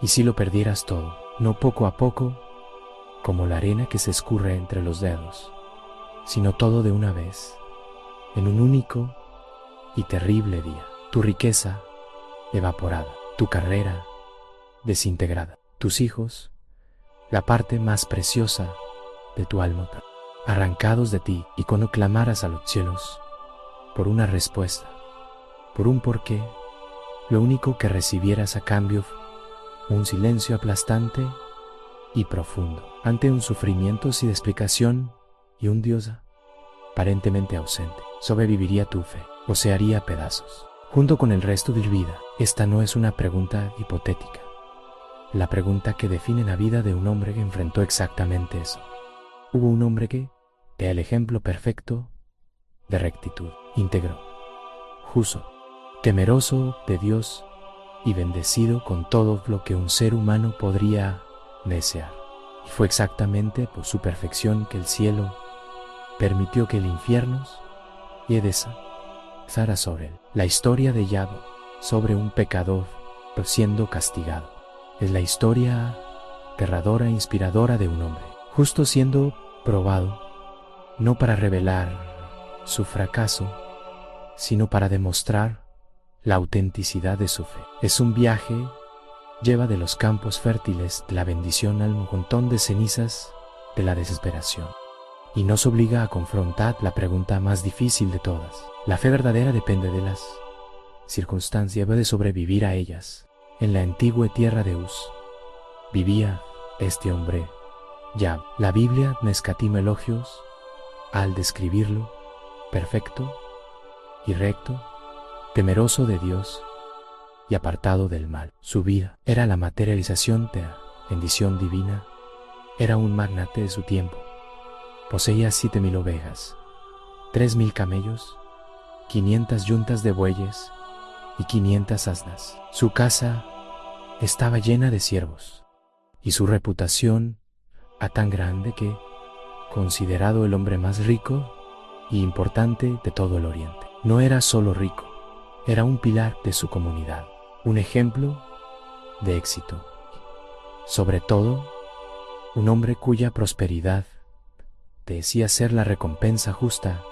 ¿Y si lo perdieras todo? No poco a poco, como la arena que se escurre entre los dedos, sino todo de una vez, en un único y terrible día. Tu riqueza evaporada, tu carrera desintegrada, tus hijos, la parte más preciosa de tu alma, arrancados de ti, y cuando clamaras a los cielos por una respuesta, por un porqué, lo único que recibieras a cambio, un silencio aplastante y profundo, ante un sufrimiento sin explicación y un Dios aparentemente ausente. ¿Sobreviviría tu fe o se haría pedazos junto con el resto de tu vida? Esta no es una pregunta hipotética, la pregunta que define la vida de un hombre que enfrentó exactamente eso. Hubo un hombre que, el ejemplo perfecto de rectitud, íntegro, justo, temeroso de Dios y bendecido con todo lo que un ser humano podría desear. Y fue exactamente por su perfección que el cielo permitió que el infierno desara sobre él. La historia de Job sobre un pecador siendo castigado es la historia aterradora e inspiradora de un hombre justo siendo probado, no para revelar su fracaso, sino para demostrar la autenticidad de su fe. Es un viaje, lleva de los campos fértiles de la bendición al montón de cenizas de la desesperación, y nos obliga a confrontar la pregunta más difícil de todas. La fe verdadera depende de las circunstancias, de sobrevivir a ellas. En la antigua tierra de Uz vivía este hombre, Job. La Biblia no escatima elogios al describirlo perfecto y recto, temeroso de Dios y apartado del mal. Su vida era la materialización de la bendición divina. Era un magnate de su tiempo. Poseía 7,000 ovejas, 3,000 camellos, 500 yuntas de bueyes y 500 asnas. Su casa estaba llena de siervos y su reputación tan grande que, considerado el hombre más rico y importante de todo el Oriente. No era solo rico, era un pilar de su comunidad, un ejemplo de éxito. Sobre todo, un hombre cuya prosperidad decía ser la recompensa justa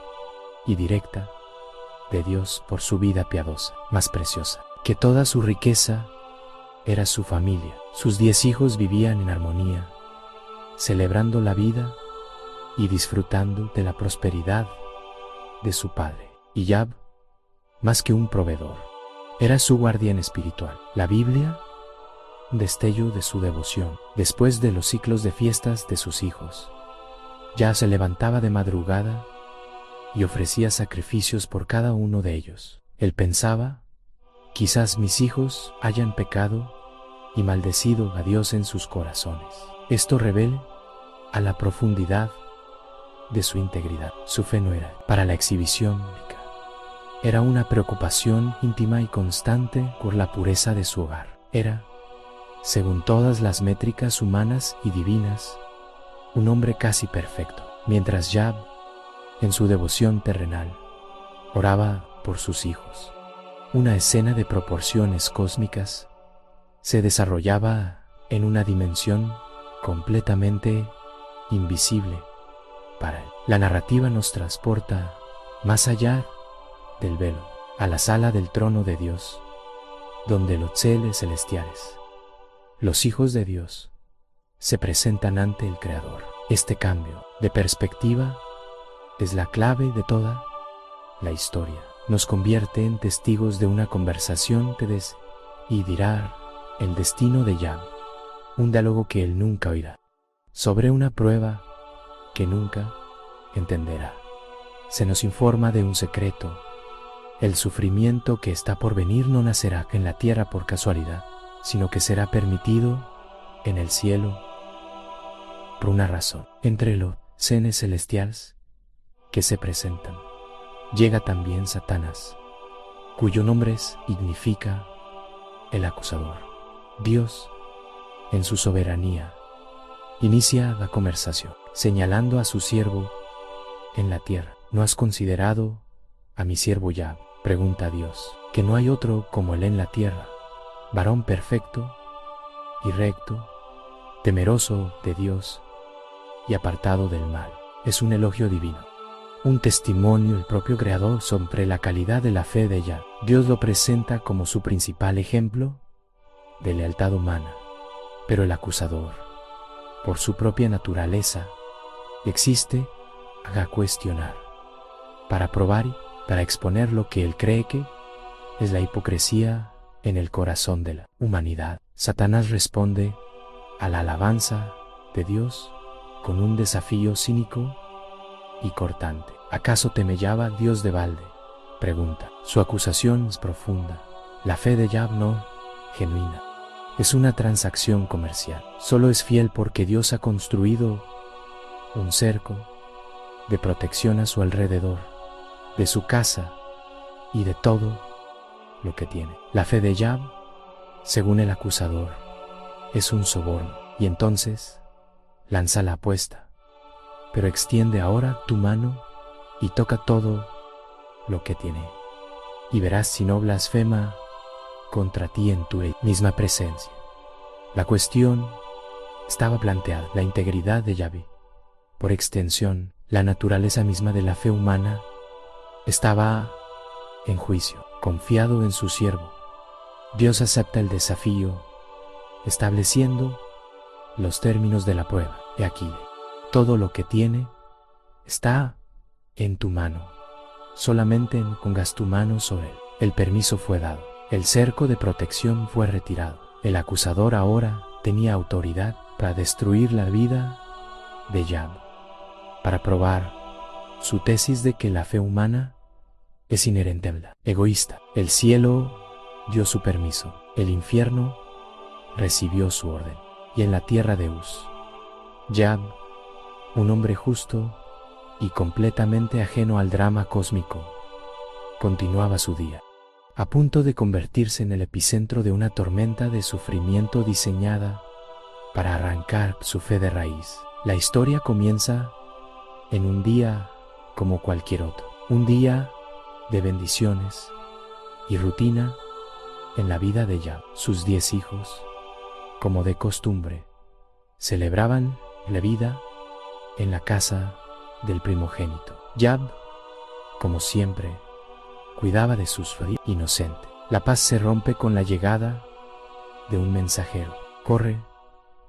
y directa de Dios por su vida piadosa, más preciosa, que toda su riqueza era su familia. Sus 10 hijos vivían en armonía, celebrando la vida y disfrutando de la prosperidad de su padre. Y Job, más que un proveedor, era su guardián espiritual. La Biblia, un destello de su devoción. Después de los ciclos de fiestas de sus hijos, ya se levantaba de madrugada y ofrecía sacrificios por cada uno de ellos. Él pensaba, quizás mis hijos hayan pecado y maldecido a Dios en sus corazones. Esto revela a la profundidad de su integridad. Su fe no era para la exhibición única. Era una preocupación íntima y constante por la pureza de su hogar. Era, según todas las métricas humanas y divinas, un hombre casi perfecto. Mientras Job, en su devoción terrenal, oraba por sus hijos, una escena de proporciones cósmicas se desarrollaba en una dimensión completamente invisible para él. La narrativa nos transporta más allá del velo, a la sala del trono de Dios, donde los seres celestiales, los hijos de Dios, se presentan ante el Creador. Este cambio de perspectiva es la clave de toda la historia. Nos convierte en testigos de una conversación que decidirá el destino de Job, un diálogo que él nunca oirá, sobre una prueba que nunca entenderá. Se nos informa de un secreto: el sufrimiento que está por venir no nacerá en la tierra por casualidad, sino que será permitido en el cielo por una razón. Entre los seres celestiales que se presentan, llega también Satanás, cuyo nombre significa el acusador. Dios, en su soberanía, inicia la conversación, señalando a su siervo en la tierra. ¿No has considerado a mi siervo Job? Pregunta a Dios, que no hay otro como él en la tierra, varón perfecto y recto, temeroso de Dios y apartado del mal. Es un elogio divino, un testimonio del propio Creador sobre la calidad de la fe de Yahvé. Dios lo presenta como su principal ejemplo de lealtad humana, pero el acusador, por su propia naturaleza, existe a cuestionar, para probar y para exponer lo que él cree que es la hipocresía en el corazón de la humanidad. Satanás responde a la alabanza de Dios con un desafío cínico y cortante. ¿Acaso te me llama Dios de balde? Pregunta. Su acusación es profunda. La fe de Yahvé no genuina. Es una transacción comercial. Solo es fiel porque Dios ha construido un cerco de protección a su alrededor, de su casa y de todo lo que tiene. La fe de Yahvé, según el acusador, es un soborno. Y entonces lanza la apuesta. Pero extiende ahora tu mano y toca todo lo que tiene, y verás si no blasfema contra ti en tu misma presencia. La cuestión estaba planteada: la integridad de Yahvé. Por extensión, la naturaleza misma de la fe humana estaba en juicio. Confiado en su siervo, Dios acepta el desafío, estableciendo los términos de la prueba. He aquí, todo lo que tiene está en tu mano. Solamente pongas tu mano sobre él. El permiso fue dado. El cerco de protección fue retirado. El acusador ahora tenía autoridad para destruir la vida de Yahvé, para probar su tesis de que la fe humana es inherente, egoísta. El cielo dio su permiso, el infierno recibió su orden, y en la tierra de Uz, Yahvé, un hombre justo y completamente ajeno al drama cósmico, continuaba su día, a punto de convertirse en el epicentro de una tormenta de sufrimiento diseñada para arrancar su fe de raíz. La historia comienza en un día como cualquier otro, un día de bendiciones y rutina en la vida de Yahvé. Sus 10 hijos, como de costumbre, celebraban la vida en la casa del primogénito. Yahvé, como siempre, cuidaba de sus familias inocentes. La paz se rompe con la llegada de un mensajero. Corre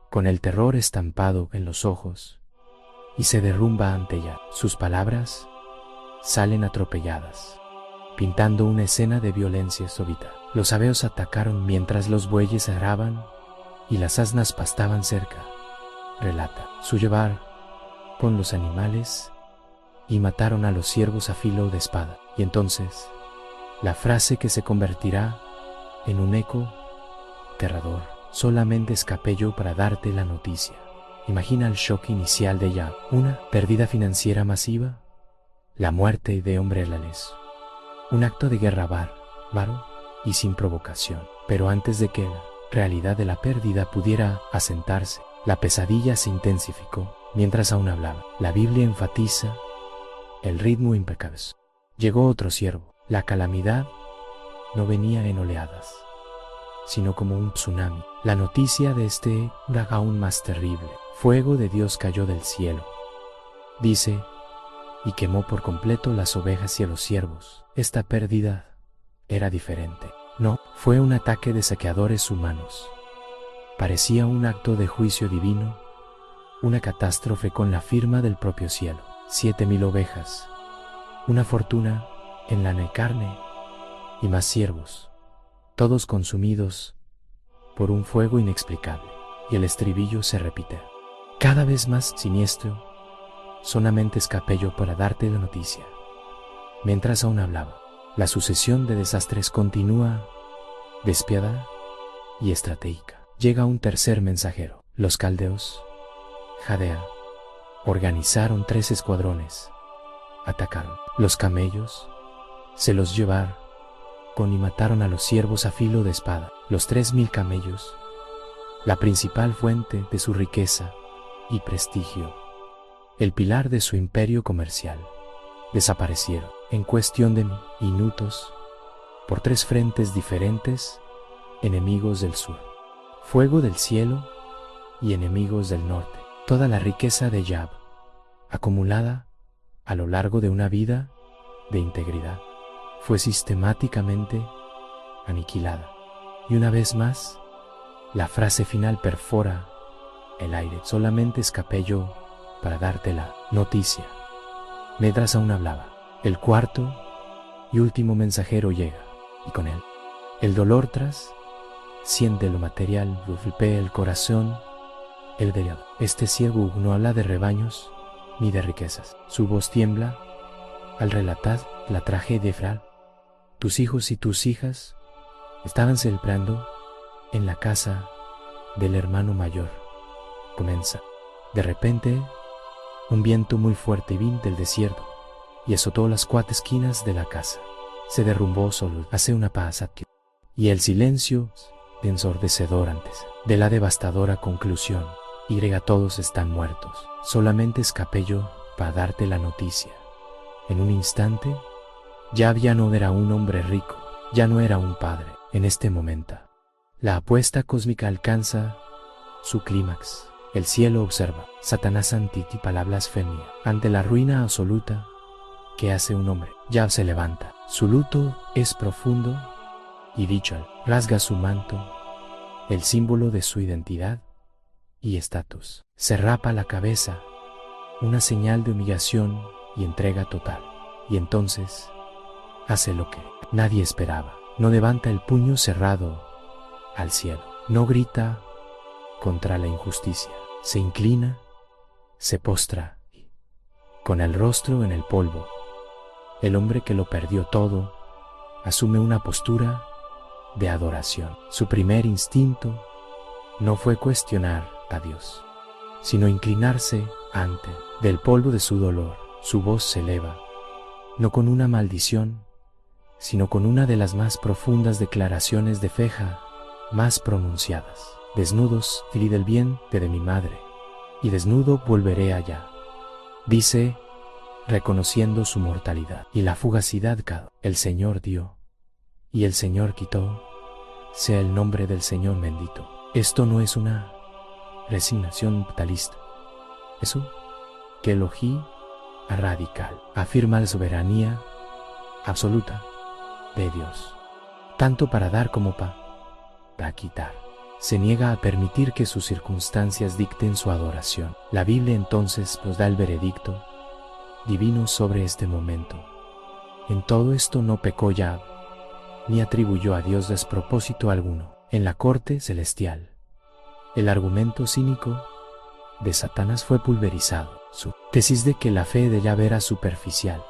con el terror estampado en los ojos y se derrumba ante Yahvé. Sus palabras salen atropelladas, pintando una escena de violencia súbita. Los sabeos atacaron mientras los bueyes araban y las asnas pastaban cerca. Relata su llevar con los animales y mataron a los siervos a filo de espada. Y entonces, la frase que se convertirá en un eco aterrador: solamente escapé yo para darte la noticia. Imagina el shock inicial de Yahvé: una pérdida financiera masiva, la muerte de hombre reales, un acto de guerra bárbaro y sin provocación. Pero antes de que la realidad de la pérdida pudiera asentarse, la pesadilla se intensificó mientras aún hablaba. La Biblia enfatiza el ritmo impecable. Llegó otro siervo. La calamidad no venía en oleadas, sino como un tsunami. La noticia de este era aún más terrible. Fuego de Dios cayó del cielo, dice, y quemó por completo las ovejas y a los siervos. Esta pérdida era diferente. No, fue un ataque de saqueadores humanos. Parecía un acto de juicio divino, una catástrofe con la firma del propio cielo. 7,000 ovejas, una fortuna en la carne y más siervos, todos consumidos por un fuego inexplicable. Y el estribillo se repite, cada vez más siniestro: solamente escapé yo para darte la noticia. Mientras aún hablaba, la sucesión de desastres continúa, despiadada y estratégica. Llega un tercer mensajero. Los caldeos, Jadea, organizaron 3 escuadrones, atacaron. Los camellos se los llevaron y mataron a los siervos a filo de espada. Los 3,000 camellos, la principal fuente de su riqueza y prestigio, el pilar de su imperio comercial, desaparecieron en cuestión de minutos por 3 frentes diferentes, enemigos del sur. fuego del cielo y enemigos del norte. Toda la riqueza de Yahb, acumulada a lo largo de una vida de integridad, fue sistemáticamente aniquilada. Y una vez más, la frase final perfora el aire. Solamente escapé yo para darte la noticia. Mientras aún hablaba, el cuarto y último mensajero llega, y con él el dolor siente lo material, golpea el corazón, el delirado. Este ciego no habla de rebaños ni de riquezas. Su voz tiembla al relatar la tragedia final. Tus hijos y tus hijas estaban celebrando en la casa del hermano mayor. Comienza. De repente, un viento muy fuerte vino del desierto y azotó las 4 esquinas de la casa. Se derrumbó solo hace una paz adquirida. Y el silencio de ensordecedor antes de la devastadora conclusión. Todos están muertos. Solamente escapé yo para darte la noticia. En un instante, ya no era un hombre rico, ya no era un padre. En este momento, la apuesta cósmica alcanza su clímax. El cielo observa. Satanás anticipa la blasfemia ante la ruina absoluta que hace un hombre. Yahb se levanta. Su luto es profundo y dicho rasga su manto, el símbolo de su identidad y estatus. Se rapa la cabeza, una señal de humillación y entrega total. Y entonces hace lo que nadie esperaba. No levanta el puño cerrado al cielo. No grita contra la injusticia. Se inclina, se postra, con el rostro en el polvo. El hombre que lo perdió todo asume una postura de adoración. Su primer instinto no fue cuestionar a Dios, sino inclinarse ante del polvo de su dolor. Su voz se eleva, no con una maldición, sino con una de las más profundas declaraciones de fe más pronunciadas. Desnudos fui del vientre de mi madre, y desnudo volveré allá. Dice, reconociendo su mortalidad y la fugacidad que el Señor dio, y el Señor quitó, sea el nombre del Señor bendito. Esto no es una resignación fatalista. Es un que elogio radical. Afirma la soberanía absoluta de Dios, tanto para dar como para quitar. Se niega a permitir que sus circunstancias dicten su adoración. La Biblia entonces nos da el veredicto divino sobre este momento. En todo esto no pecó Yahb, ni atribuyó a Dios despropósito alguno. En la corte celestial, el argumento cínico de Satanás fue pulverizado. Su tesis de que la fe de Yahb era superficial,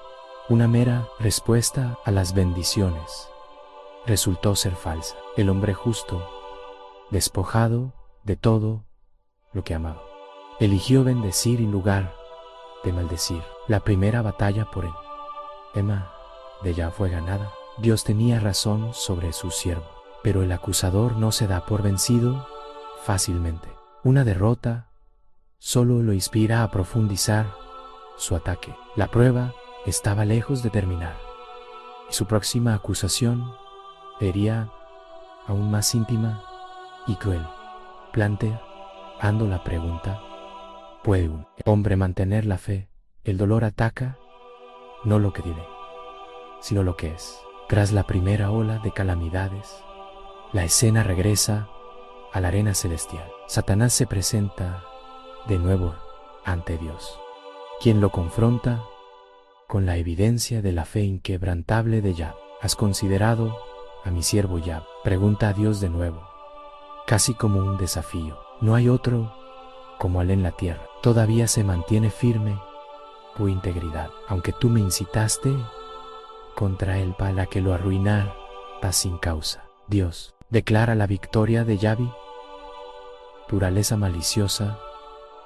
una mera respuesta a las bendiciones, resultó ser falsa. El hombre justo, despojado de todo lo que amaba, eligió bendecir en lugar de maldecir. La primera batalla por el tema de Yahb fue ganada. Dios tenía razón sobre su siervo, pero el acusador no se da por vencido fácilmente. Una derrota solo lo inspira a profundizar su ataque. La prueba estaba lejos de terminar, y su próxima acusación sería aún más íntima y cruel. Planteando la pregunta, ¿puede un hombre mantener la fe? El dolor ataca no lo que tiene, sino lo que es. Tras la primera ola de calamidades, la escena regresa a la arena celestial. Satanás se presenta de nuevo ante Dios, quien lo confronta con la evidencia de la fe inquebrantable de Yahb. ¿Has considerado a mi siervo Yahb? Pregunta a Dios de nuevo, casi como un desafío. No hay otro como él en la tierra. Todavía se mantiene firme tu integridad, aunque tú me incitaste contra él para que lo arruinara sin causa. Dios declara la victoria de Yahb, naturaleza maliciosa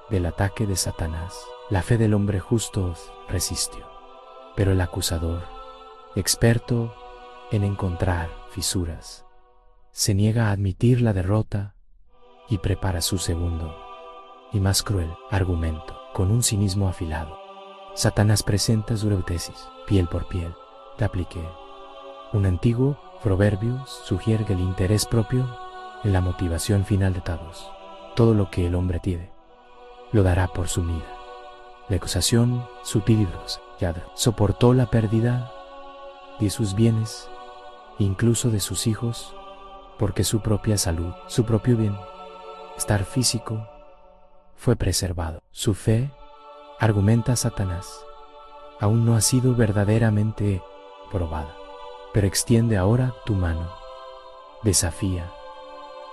del ataque de Satanás. La fe del hombre justo resistió, pero el acusador, experto en encontrar fisuras, se niega a admitir la derrota y prepara su segundo y más cruel argumento con un cinismo afilado. Satanás presenta su tesis, piel por piel. Te apliqué. Un antiguo proverbio sugiere que el interés propio en la motivación final de todos. Todo lo que el hombre tiene, lo dará por su vida. La acusación sutil y grosa, Yada soportó la pérdida de sus bienes, incluso de sus hijos, porque su propia salud, su propio bienestar físico, fue preservado. Su fe, argumenta Satanás, aún no ha sido verdaderamente probada, pero extiende ahora tu mano, desafía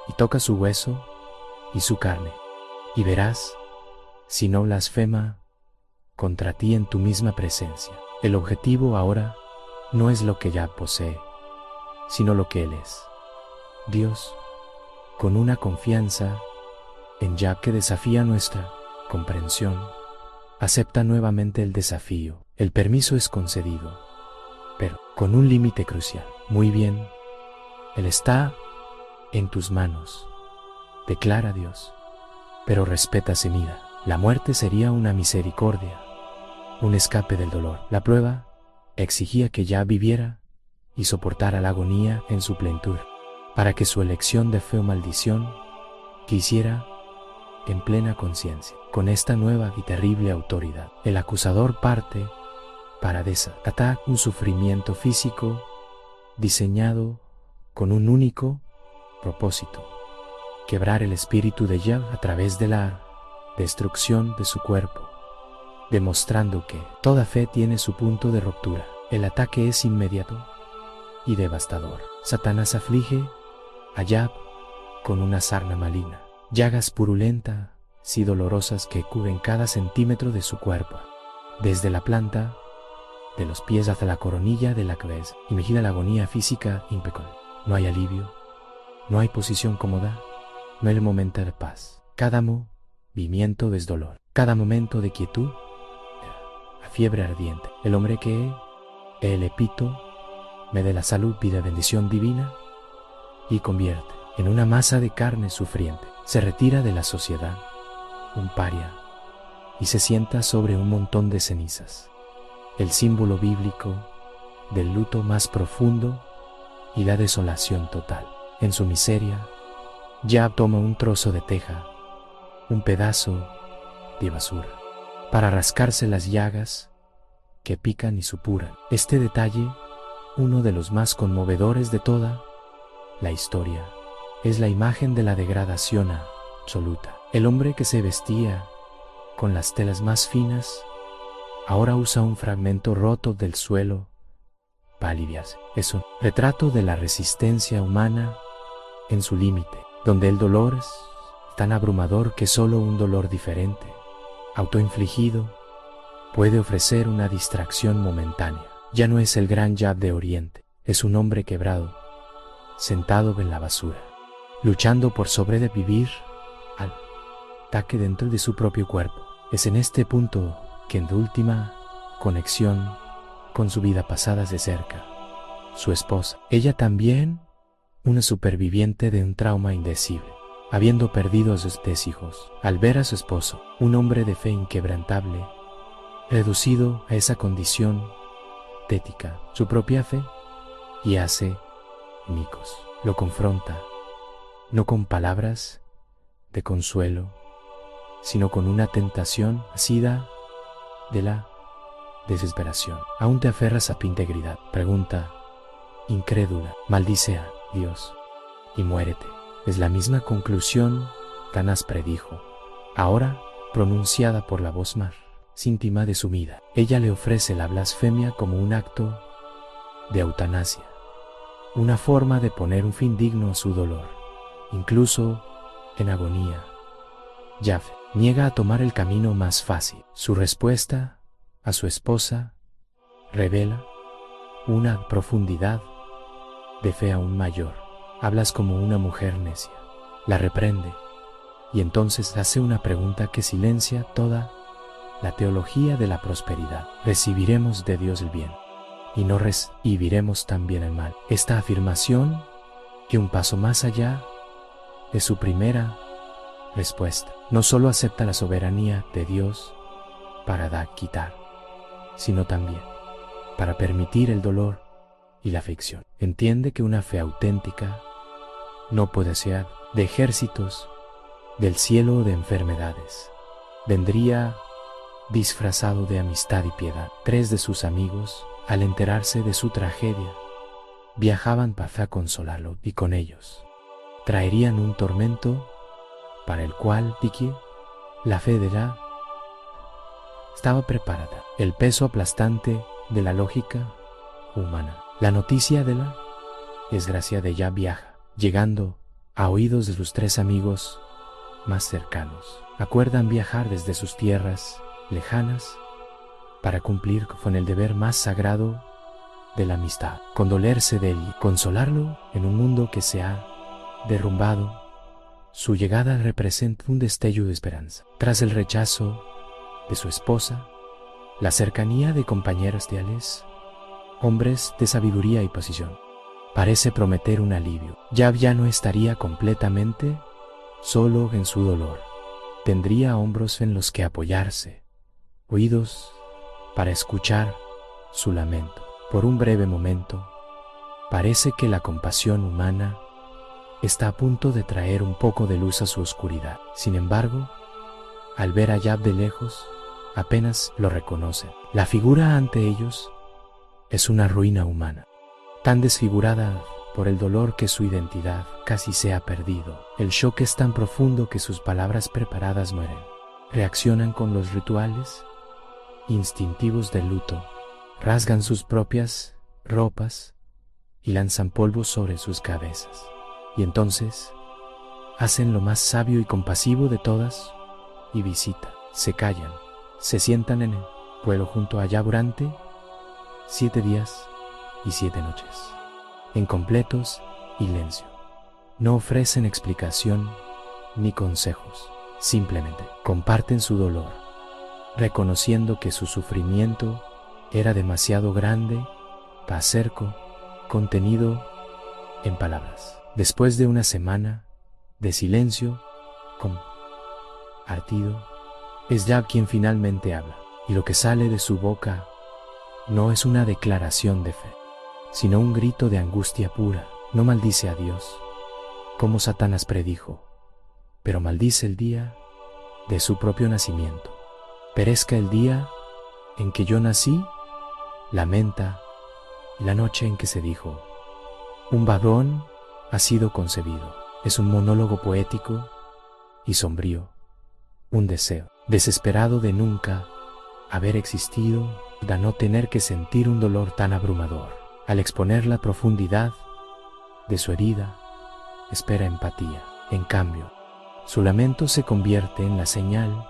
y toca su hueso y su carne, y verás si no blasfema contra ti en tu misma presencia. El objetivo ahora no es lo que ya posee, sino lo que Él es. Dios, con una confianza en Yah que desafía nuestra comprensión, acepta nuevamente el desafío. El permiso es concedido, pero con un límite crucial. Muy bien, Él está en tus manos, declara Dios, pero respeta su vida. La muerte sería una misericordia, un escape del dolor. La prueba exigía que Yah viviera y soportara la agonía en su plenitud, para que su elección de fe o maldición quisiera en plena conciencia. Con esta nueva y terrible autoridad, el acusador parte para desatar un sufrimiento físico diseñado con un único propósito: quebrar el espíritu de Yah a través de la destrucción de su cuerpo, demostrando que toda fe tiene su punto de ruptura. El ataque es inmediato y devastador. Satanás aflige a Yah con una sarna maligna, llagas purulentas y dolorosas que cubren cada centímetro de su cuerpo, desde la planta de los pies hasta la coronilla de la cabeza. Imagina la agonía física impecable. No hay alivio, no hay posición cómoda, no hay momento de paz. Cada movimiento es dolor, cada momento de quietud, la fiebre ardiente. El hombre que el epítome de la salud pide bendición divina y convierte en una masa de carne sufriente. Se retira de la sociedad, un paria, y se sienta sobre un montón de cenizas, el símbolo bíblico del luto más profundo y la desolación total. En su miseria, Yah toma un trozo de teja, un pedazo de basura, para rascarse las llagas que pican y supuran. Este detalle, uno de los más conmovedores de toda la historia, es la imagen de la degradación absoluta. El hombre que se vestía con las telas más finas ahora usa un fragmento roto del suelo para aliviarse. Es un retrato de la resistencia humana en su límite, donde el dolor es tan abrumador que solo un dolor diferente, autoinfligido, puede ofrecer una distracción momentánea. Ya no es el gran Yah de Oriente, es un hombre quebrado, sentado en la basura, luchando por sobrevivir al ataque dentro de su propio cuerpo. Es en este punto que en última conexión con su vida pasada se acerca su esposa. Ella también, una superviviente de un trauma indecible, habiendo perdido a sus 3 hijos. Al ver a su esposo, un hombre de fe inquebrantable, reducido a esa condición tética, su propia fe, y hace añicos, lo confronta, no con palabras de consuelo, sino con una tentación ácida de la desesperación. ¿Aún te aferras a tu integridad?, pregunta incrédula. Maldice a Dios y muérete. Es la misma conclusión que Anás predijo, ahora pronunciada por la voz más íntima de su vida. Ella le ofrece la blasfemia como un acto de eutanasia, una forma de poner un fin digno a su dolor, incluso en agonía. Jafet niega a tomar el camino más fácil. Su respuesta a su esposa revela una profundidad de fe aún mayor. Hablas como una mujer necia. La reprende y entonces hace una pregunta que silencia toda la teología de la prosperidad. ¿Recibiremos de Dios el bien y no recibiremos también el mal? Esta afirmación, que un paso más allá de su primera respuesta, no solo acepta la soberanía de Dios para dar, quitar, sino también para permitir el dolor y la aflicción. Entiende que una fe auténtica no puede ser, de ejércitos, del cielo o de enfermedades. Vendría disfrazado de amistad y piedad. 3 de sus amigos, al enterarse de su tragedia, viajaban para consolarlo y con ellos traerían un tormento para el cual Tiki, la fe de Ya, estaba preparada. El peso aplastante de la lógica humana. La noticia de la desgracia de Ya viaja, llegando a oídos de sus 3 amigos más cercanos. Acuerdan viajar desde sus tierras lejanas para cumplir con el deber más sagrado de la amistad, condolerse de él y consolarlo en un mundo que se ha derrumbado. Su llegada representa un destello de esperanza. Tras el rechazo de su esposa, la cercanía de compañeros teales, hombres de sabiduría y posición, parece prometer un alivio. Ya no estaría completamente solo en su dolor. Tendría hombros en los que apoyarse, oídos para escuchar su lamento. Por un breve momento, parece que la compasión humana está a punto de traer un poco de luz a su oscuridad. Sin embargo, al ver a Yab de lejos, apenas lo reconocen. La figura ante ellos es una ruina humana, tan desfigurada por el dolor que su identidad casi se ha perdido. El shock es tan profundo que sus palabras preparadas mueren. Reaccionan con los rituales instintivos del luto, rasgan sus propias ropas y lanzan polvo sobre sus cabezas. Y entonces hacen lo más sabio y compasivo de todas y visita. Se callan, se sientan en el pueblo junto a Yab durante 7 días y 7 noches, en completo silencio. No ofrecen explicación ni consejos, simplemente comparten su dolor, reconociendo que su sufrimiento era demasiado grande para ser contenido en palabras. Después de una semana de silencio compartido, es Yab quien finalmente habla, y lo que sale de su boca no es una declaración de fe, sino un grito de angustia pura. No maldice a Dios, como Satanás predijo, pero maldice el día de su propio nacimiento. Perezca el día en que yo nací, lamenta la noche en que se dijo, un varón ha sido concebido. Es un monólogo poético y sombrío, un deseo desesperado de nunca haber existido, de no tener que sentir un dolor tan abrumador. Al exponer la profundidad de su herida, espera empatía. En cambio, su lamento se convierte en la señal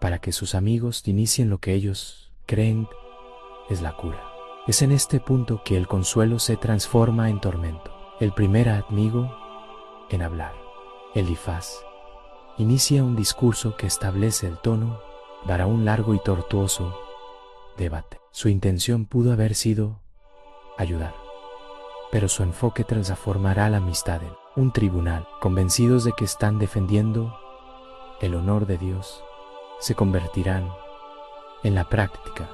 para que sus amigos inicien lo que ellos creen es la cura. Es en este punto que el consuelo se transforma en tormento. El primer amigo en hablar, Elifaz, inicia un discurso que establece el tono para un largo y tortuoso debate. Su intención pudo haber sido ayudar, pero su enfoque transformará la amistad en un tribunal. Convencidos de que están defendiendo el honor de Dios, se convertirán en la práctica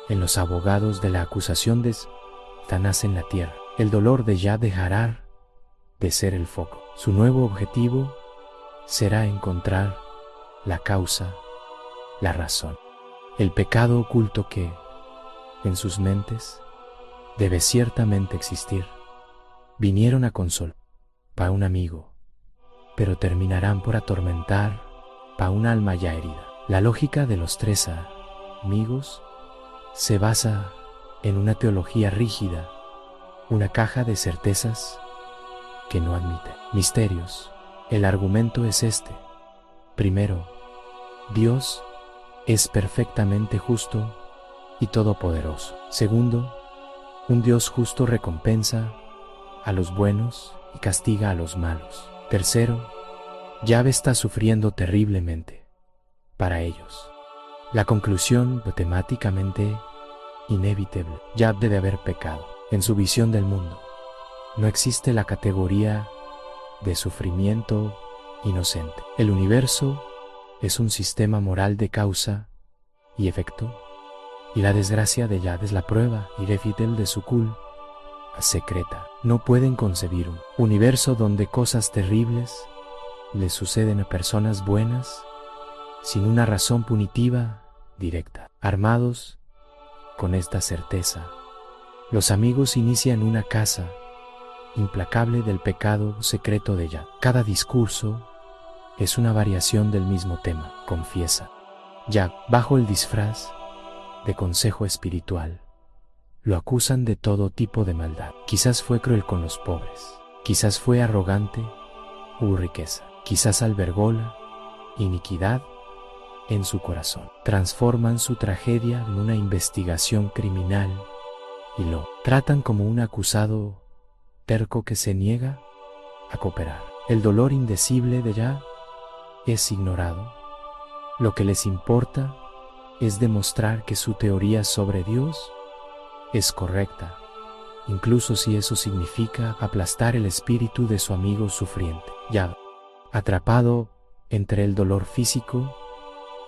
en los abogados de la acusación de Satanás en la tierra. El dolor de Ya dejará de ser el foco. Su nuevo objetivo será encontrar la causa, la razón, el pecado oculto que, en sus mentes, debe ciertamente existir. Vinieron a consolar para un amigo, pero terminarán por atormentar para un alma ya herida. La lógica de los 3 amigos se basa en una teología rígida, una caja de certezas que no admite misterios. El argumento es este. Primero, Dios es perfectamente justo y todopoderoso. Segundo, un Dios justo recompensa a los buenos y castiga a los malos. Tercero, Yahvé está sufriendo terriblemente para ellos. La conclusión matemáticamente inevitable. Yahvé debe haber pecado. En su visión del mundo, no existe la categoría de sufrimiento inocente. El universo es un sistema moral de causa y efecto, y la desgracia de Yahvé es la prueba irrefutable de su secreta. No pueden concebir un universo donde cosas terribles le suceden a personas buenas sin una razón punitiva directa. Armados con esta certeza, los amigos inician una caza implacable del pecado secreto de Yad. Cada discurso es una variación del mismo tema, confiesa. Yad, bajo el disfraz de consejo espiritual, lo acusan de todo tipo de maldad. Quizás fue cruel con los pobres, quizás fue arrogante u riqueza, quizás albergó la iniquidad en su corazón. Transforman su tragedia en una investigación criminal y lo tratan como un acusado terco que se niega a cooperar. El dolor indecible de Yad es ignorado. Lo que les importa es demostrar que su teoría sobre Dios es correcta, incluso si eso significa aplastar el espíritu de su amigo sufriente. Yad, atrapado entre el dolor físico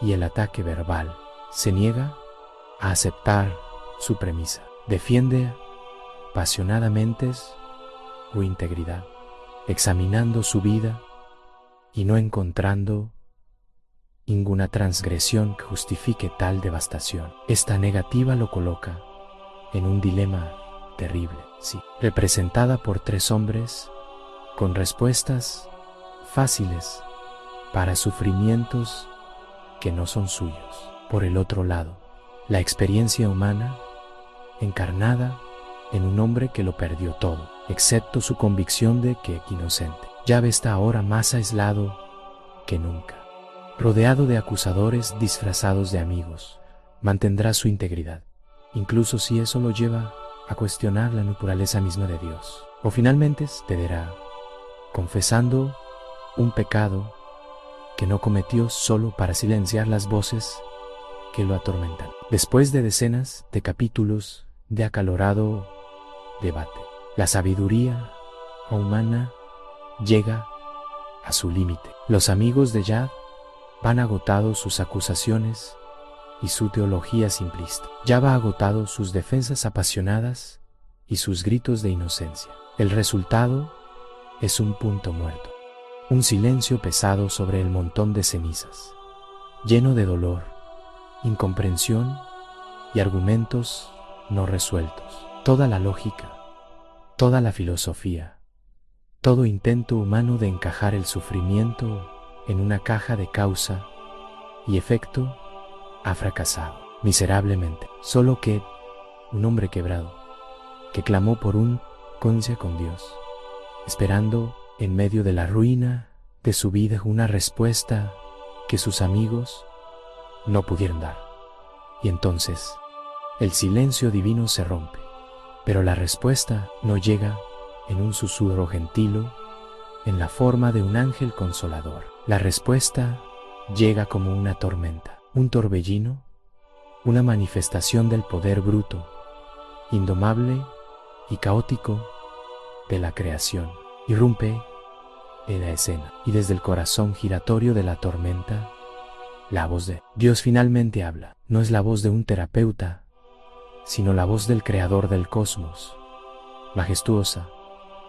y el ataque verbal, se niega a aceptar su premisa. Defiende apasionadamente su integridad, examinando su vida y no encontrando ninguna transgresión que justifique tal devastación. Esta negativa lo coloca en un dilema terrible, sí, representada por tres hombres con respuestas fáciles para sufrimientos que no son suyos. Por el otro lado, la experiencia humana encarnada en un hombre que lo perdió todo, excepto su convicción de que es inocente. Yad está ahora más aislado que nunca. Rodeado de acusadores disfrazados de amigos, mantendrá su integridad, incluso si eso lo lleva a cuestionar la naturaleza misma de Dios. O finalmente cederá, confesando un pecado que no cometió solo para silenciar las voces que lo atormentan. Después de decenas de capítulos de acalorado debate, la sabiduría humana llega a su límite. Los amigos de Yad van agotados sus acusaciones y su teología simplista. Yad ha agotado sus defensas apasionadas y sus gritos de inocencia. El resultado es un punto muerto, un silencio pesado sobre el montón de cenizas, lleno de dolor, incomprensión y argumentos no resueltos. Toda la lógica, toda la filosofía, todo intento humano de encajar el sufrimiento en una caja de causa y efecto ha fracasado miserablemente. Solo que un hombre quebrado, que clamó por un conciencia con Dios, esperando en medio de la ruina de su vida una respuesta que sus amigos no pudieron dar. Y entonces el silencio divino se rompe, pero la respuesta no llega en un susurro gentil, en la forma de un ángel consolador. La respuesta llega como una tormenta, un torbellino, una manifestación del poder bruto, indomable y caótico de la creación. Irrumpe en la escena y desde el corazón giratorio de la tormenta, la voz de Dios finalmente habla. No es la voz de un terapeuta, sino la voz del creador del cosmos, majestuosa,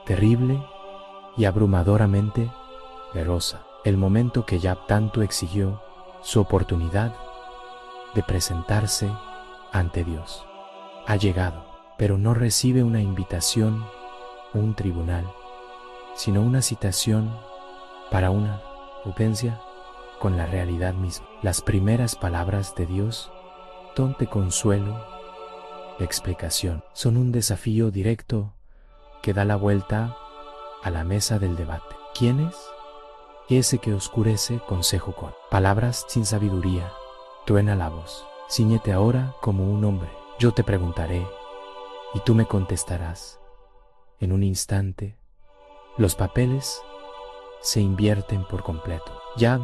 terrible y abrumadoramente feroz. El momento que Yad tanto exigió, su oportunidad de presentarse ante Dios, ha llegado, pero no recibe una invitación o un tribunal, sino una citación para una audiencia con la realidad misma. Las primeras palabras de Dios, donde consuelo, explicación, son un desafío directo que da la vuelta a la mesa del debate. ¿Quién es? Ese que oscurece consejo con palabras sin sabiduría, truena la voz. Cíñete ahora como un hombre. Yo te preguntaré y tú me contestarás. En un instante, los papeles se invierten por completo. Yad,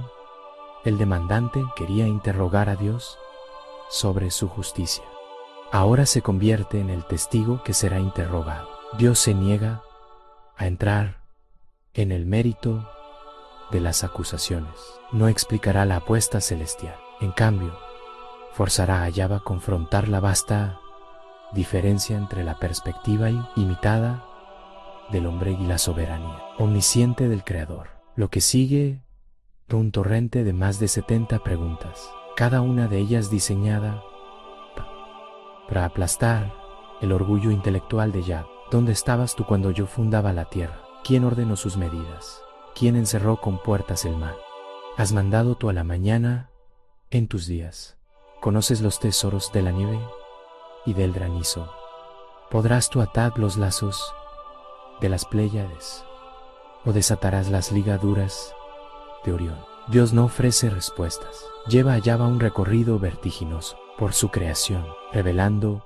el demandante, quería interrogar a Dios sobre su justicia. Ahora se convierte en el testigo que será interrogado. Dios se niega a entrar en el mérito de las acusaciones. No explicará la apuesta celestial. En cambio, forzará a Yad a confrontar la vasta diferencia entre la perspectiva ilimitada del hombre y la soberanía omnisciente del Creador. Lo que sigue, un torrente de más de 70 preguntas, cada una de ellas diseñada para aplastar el orgullo intelectual de Yahvé. ¿Dónde estabas tú cuando yo fundaba la tierra? ¿Quién ordenó sus medidas? ¿Quién encerró con puertas el mar? ¿Has mandado tú a la mañana en tus días? ¿Conoces los tesoros de la nieve y del granizo? ¿Podrás tú atar los lazos de las Pléyades o desatarás las ligaduras de Orión? Dios no ofrece respuestas. Lleva a Yahvé un recorrido vertiginoso por su creación, revelando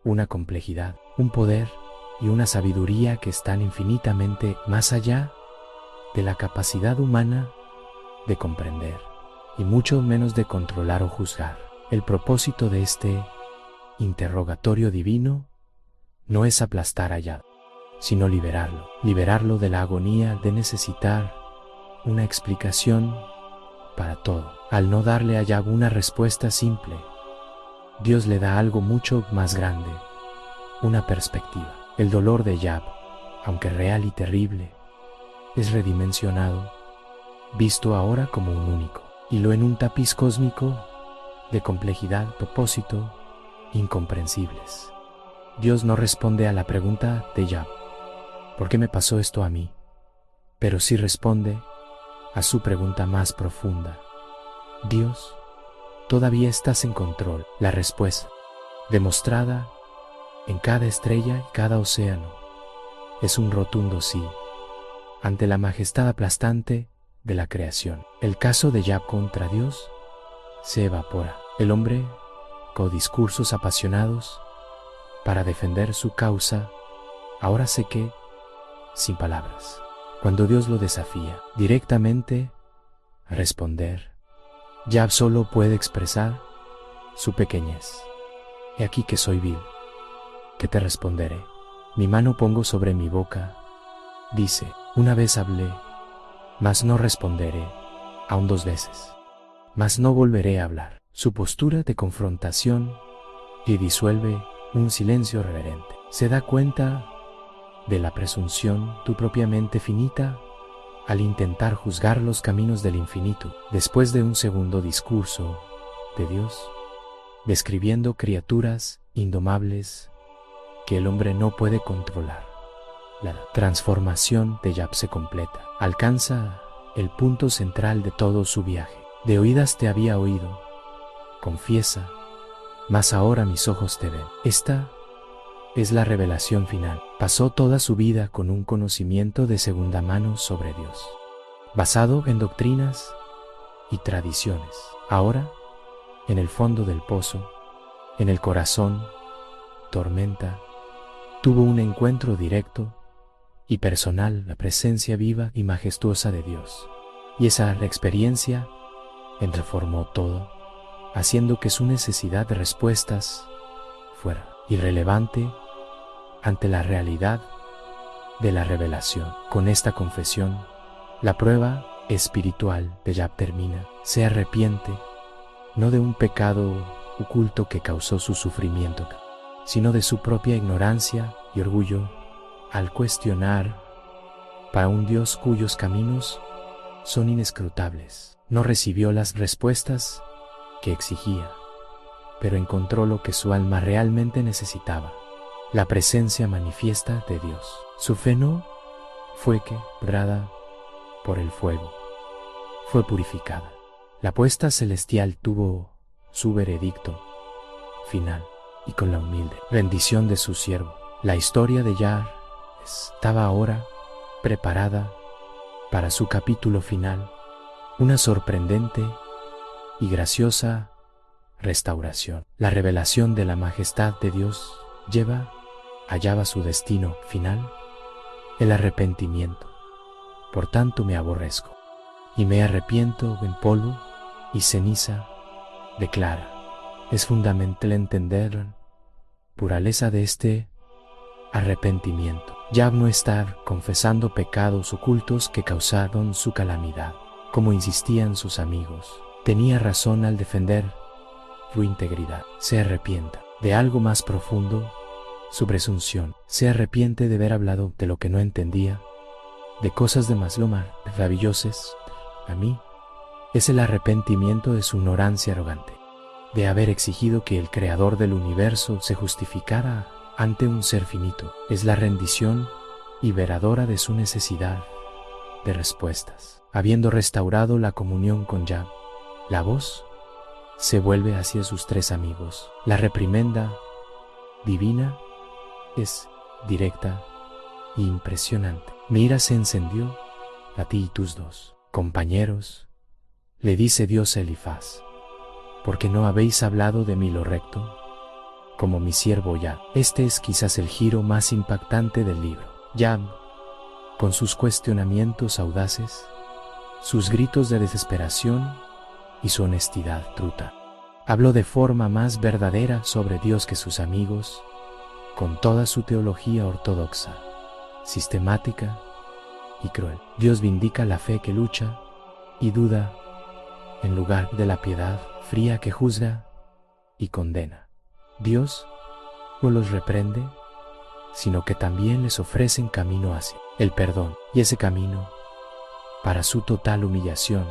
una complejidad, un poder y una sabiduría que están infinitamente más allá de la capacidad humana de comprender y mucho menos de controlar o juzgar. El propósito de este interrogatorio divino no es aplastar a Yahvé, sino liberarlo de la agonía de necesitar una explicación para todo. Al no darle a Yahvé una respuesta simple, Dios le da algo mucho más grande, una perspectiva. El dolor de Yahvé, aunque real y terrible, es redimensionado, visto ahora como un único hilo en un tapiz cósmico de complejidad, propósito, incomprensibles. Dios no responde a la pregunta de Yahvé, ¿por qué me pasó esto a mí? Pero sí responde a su pregunta más profunda. Dios, todavía estás en control. La respuesta, demostrada en cada estrella y cada océano, es un rotundo sí, ante la majestad aplastante de la creación. El caso de Yahvé contra Dios se evapora. El hombre, con discursos apasionados para defender su causa, ahora sé que, sin palabras, cuando Dios lo desafía directamente a responder, Yahvé solo puede expresar su pequeñez. He aquí que soy vil, que te responderé. Mi mano pongo sobre mi boca. Dice, una vez hablé, mas no responderé, aún 2 veces, mas no volveré a hablar. Su postura de confrontación y disuelve un silencio reverente. Se da cuenta de la presunción tu propiamente finita al intentar juzgar los caminos del infinito. Después de un segundo discurso de Dios, describiendo criaturas indomables que el hombre no puede controlar, la transformación de Yahvé se completa. Alcanza el punto central de todo su viaje. De oídas te había oído, confiesa, mas ahora mis ojos te ven. Esta es la revelación final. Pasó toda su vida con un conocimiento de segunda mano sobre Dios, basado en doctrinas y tradiciones. Ahora, en el fondo del pozo, en el corazón, tormenta, tuvo un encuentro directo y personal, la presencia viva y majestuosa de Dios. Y esa experiencia transformó todo, haciendo que su necesidad de respuestas fuera irrelevante ante la realidad de la revelación. Con esta confesión, la prueba espiritual de Yahvé termina. Se arrepiente, no de un pecado oculto que causó su sufrimiento, sino de su propia ignorancia y orgullo al cuestionar para un Dios cuyos caminos son inescrutables. No recibió las respuestas que exigía, pero encontró lo que su alma realmente necesitaba, la presencia manifiesta de Dios. Su fe no fue quebrada por el fuego, fue purificada. La puesta celestial tuvo su veredicto final y con la humilde rendición de su siervo, la historia de Yahvé estaba ahora preparada para su capítulo final, una sorprendente y graciosa restauración. La revelación de la majestad de Dios lleva a Yahvé a su destino final, el arrepentimiento. Por tanto me aborrezco y me arrepiento en polvo y ceniza, declara. Es fundamental entender la pureza de este arrepentimiento. Yahvé no está confesando pecados ocultos que causaron su calamidad, como insistían sus amigos. Tenía razón al defender su integridad. Se arrepienta de algo más profundo, su presunción. Se arrepiente de haber hablado de lo que no entendía, de cosas demasiado maravillosas. A mí es el arrepentimiento de su ignorancia arrogante, de haber exigido que el creador del universo se justificara ante un ser finito. Es la rendición liberadora de su necesidad de respuestas. Habiendo restaurado la comunión con Yah, la voz se vuelve hacia sus tres amigos. La reprimenda divina es directa e impresionante. Mi ira se encendió a ti y tus dos compañeros, le dice Dios a Elifaz, porque no habéis hablado de mí lo recto, como mi siervo Yah. Este es quizás el giro más impactante del libro. Yah, con sus cuestionamientos audaces, sus gritos de desesperación y su honestidad bruta, habló de forma más verdadera sobre Dios que sus amigos, con toda su teología ortodoxa, sistemática y cruel. Dios vindica la fe que lucha y duda en lugar de la piedad fría que juzga y condena. Dios no los reprende, sino que también les ofrece un camino hacia el perdón, y ese camino, para su total humillación,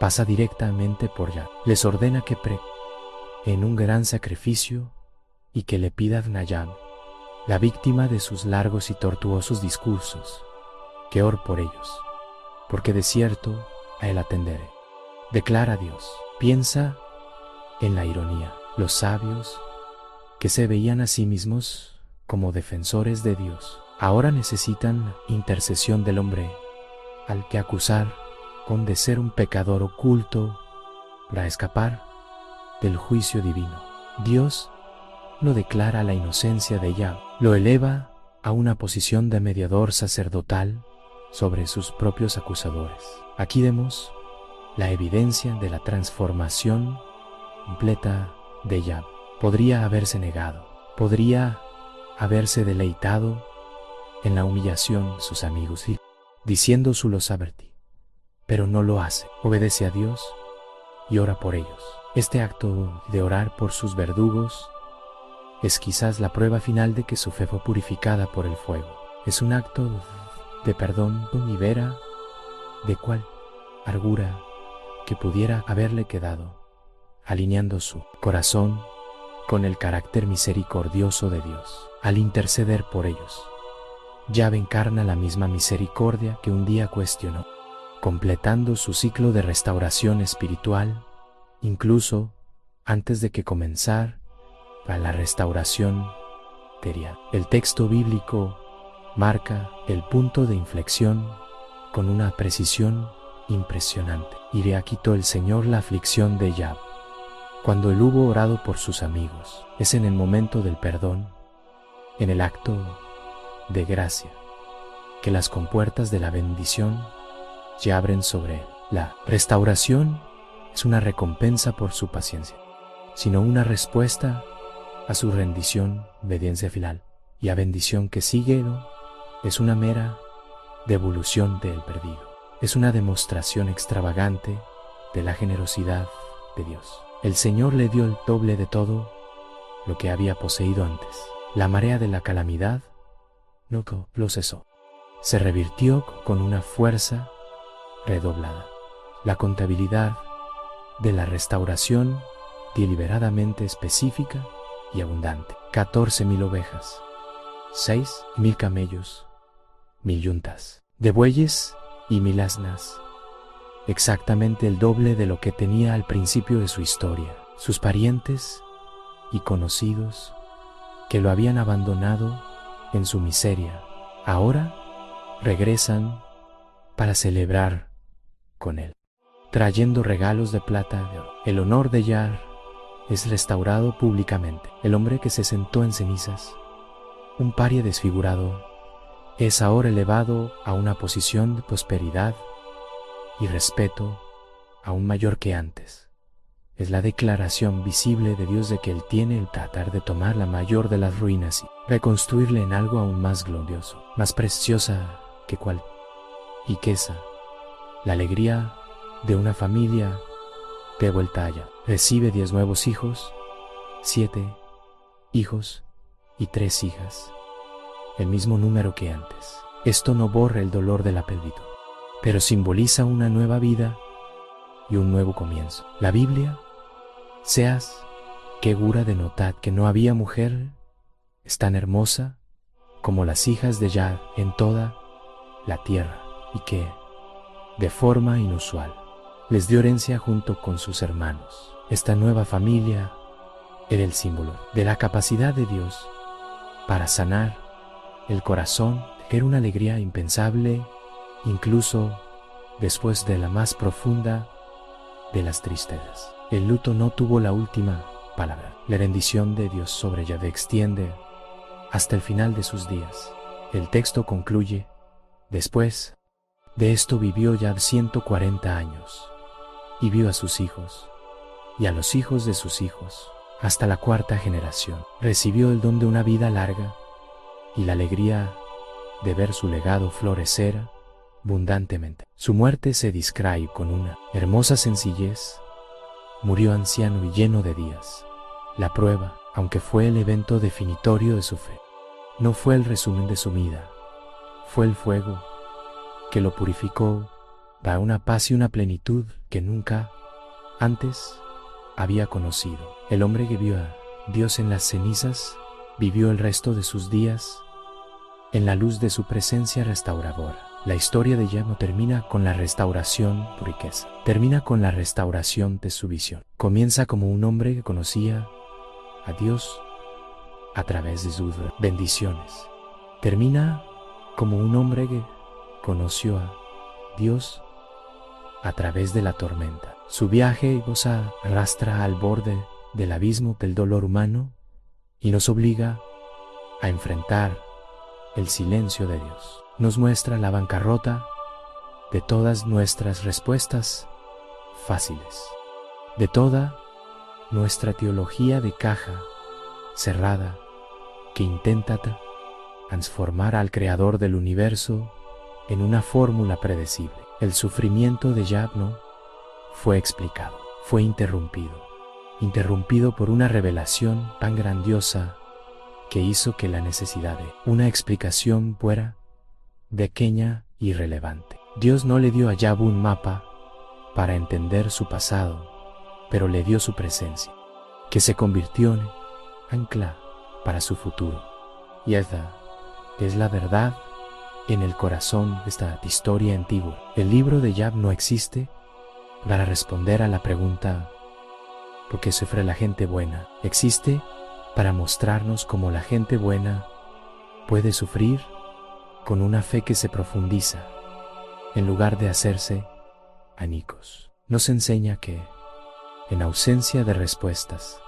pasa directamente por Yah. Les ordena que en un gran sacrificio y que le pidan a Yah, la víctima de sus largos y tortuosos discursos, que ore por ellos, porque de cierto a él atenderé. Declara Dios. Piensa en la ironía. Los sabios, que se veían a sí mismos como defensores de Dios, ahora necesitan intercesión del hombre al que acusar con de ser un pecador oculto para escapar del juicio divino. Dios no declara la inocencia de Yah, lo eleva a una posición de mediador sacerdotal sobre sus propios acusadores. Aquí vemos la evidencia de la transformación completa de Yah. Podría haberse negado, podría haberse deleitado en la humillación de sus amigos y diciendo su los avertí, pero no lo hace. Obedece a Dios y ora por ellos. Este acto de orar por sus verdugos es quizás la prueba final de que su fe fue purificada por el fuego. Es un acto de perdón que libera de cual argura que pudiera haberle quedado, alineando su corazón con el carácter misericordioso de Dios. Al interceder por ellos, Yah encarna la misma misericordia que un día cuestionó, completando su ciclo de restauración espiritual, incluso antes de que comenzara la restauración material. El texto bíblico marca el punto de inflexión con una precisión impresionante. Y le quitó el Señor la aflicción de Yah. Cuando él hubo orado por sus amigos, es en el momento del perdón, en el acto de gracia, que las compuertas de la bendición se abren sobre él. La restauración es una recompensa por su paciencia, sino una respuesta a su rendición, obediencia final, y a bendición que sigue es una mera devolución del perdido. Es una demostración extravagante de la generosidad de Dios. El Señor le dio el doble de todo lo que había poseído antes. La marea de la calamidad no lo cesó. Se revirtió con una fuerza redoblada. La contabilidad de la restauración deliberadamente específica y abundante. 14,000 ovejas, 6,000 camellos, 1,000 yuntas de bueyes y 1,000 asnas, exactamente el doble de lo que tenía al principio de su historia. Sus parientes y conocidos que lo habían abandonado en su miseria, ahora regresan para celebrar con él, trayendo regalos de plata y oro. El honor de Yah es restaurado públicamente. El hombre que se sentó en cenizas, un paria desfigurado, es ahora elevado a una posición de prosperidad y respeto aún mayor que antes. Es la declaración visible de Dios de que Él tiene el tratar de tomar la mayor de las ruinas y reconstruirla en algo aún más glorioso, más preciosa que cual riqueza. La alegría de una familia de vuelta allá. Recibe 10 nuevos hijos, 7 hijos y 3 hijas, el mismo número que antes. Esto no borra el dolor del apellido, pero simboliza una nueva vida y un nuevo comienzo. La Biblia, seas que gura de notar que no había mujer es tan hermosa como las hijas de Yad en toda la tierra, y que, de forma inusual, les dio herencia junto con sus hermanos. Esta nueva familia era el símbolo de la capacidad de Dios para sanar el corazón. Era una alegría impensable, incluso después de la más profunda de las tristezas. El luto no tuvo la última palabra. La bendición de Dios sobre Yahvé extiende hasta el final de sus días. El texto concluye: después de esto vivió Yahvé 140 años, y vio a sus hijos y a los hijos de sus hijos hasta la 4ª generación. Recibió el don de una vida larga y la alegría de ver su legado florecer abundantemente. Su muerte se describe con una hermosa sencillez. Murió anciano y lleno de días. La prueba, aunque fue el evento definitorio de su fe, no fue el resumen de su vida. Fue el fuego que lo purificó para una paz y una plenitud que nunca antes había conocido. El hombre que vio a Dios en las cenizas vivió el resto de sus días en la luz de su presencia restauradora. La historia de Yahvé no termina con la restauración de su riqueza, termina con la restauración de su visión. Comienza como un hombre que conocía a Dios a través de sus bendiciones. Termina como un hombre que conoció a Dios a través de la tormenta. Su viaje nos arrastra al borde del abismo del dolor humano y nos obliga a enfrentar el silencio de Dios. Nos muestra la bancarrota de todas nuestras respuestas fáciles, de toda nuestra teología de caja cerrada que intenta transformar al Creador del universo en una fórmula predecible. El sufrimiento de Yahvé no fue explicado, fue interrumpido por una revelación tan grandiosa que hizo que la necesidad de una explicación fuera pequeña y irrelevante. Dios no le dio a Yahvé un mapa para entender su pasado, pero le dio su presencia, que se convirtió en ancla para su futuro. Y esta es la verdad en el corazón de esta historia antigua. El libro de Yahvé no existe para responder a la pregunta ¿por qué sufre la gente buena? Existe para mostrarnos cómo la gente buena puede sufrir con una fe que se profundiza en lugar de hacerse añicos. Nos enseña que, en ausencia de respuestas,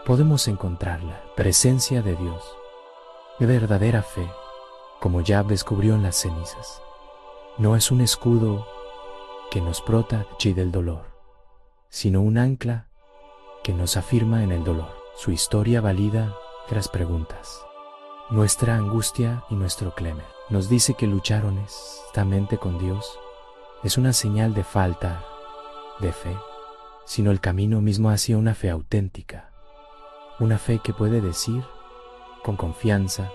podemos encontrar la presencia de Dios, de verdadera fe, como Yahvé descubrió en las cenizas. No es un escudo que nos protege del dolor, sino un ancla que nos afirma en el dolor. Su historia valida las preguntas, nuestra angustia y nuestro clamor. Nos dice que luchar honestamente con Dios es una señal de falta de fe, sino el camino mismo hacia una fe auténtica, una fe que puede decir con confianza: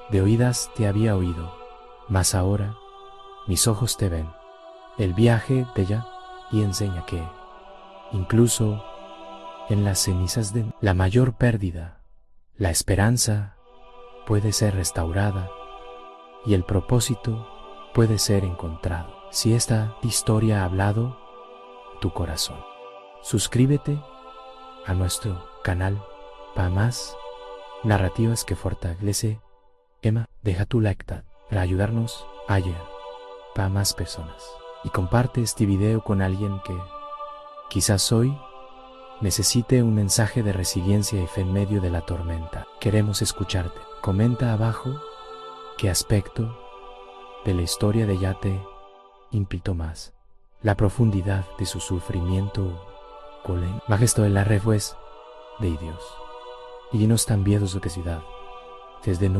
de oídas te había oído, mas ahora mis ojos te ven. El viaje de ella y enseña que, incluso en las cenizas de la mayor pérdida, la esperanza puede ser restaurada y el propósito puede ser encontrado. Si esta historia ha hablado tu corazón, suscríbete a nuestro canal para más narrativas que fortalece. Deja tu like para ayudarnos a llegar para más personas y comparte este video con alguien que quizás hoy necesite un mensaje de resiliencia y fe en medio de la tormenta. Queremos escucharte. Comenta abajo qué aspecto de la historia de Yahvé implicó más la profundidad de su sufrimiento con la majestad de la respuesta de Dios. Y llenos también de su ciudad desde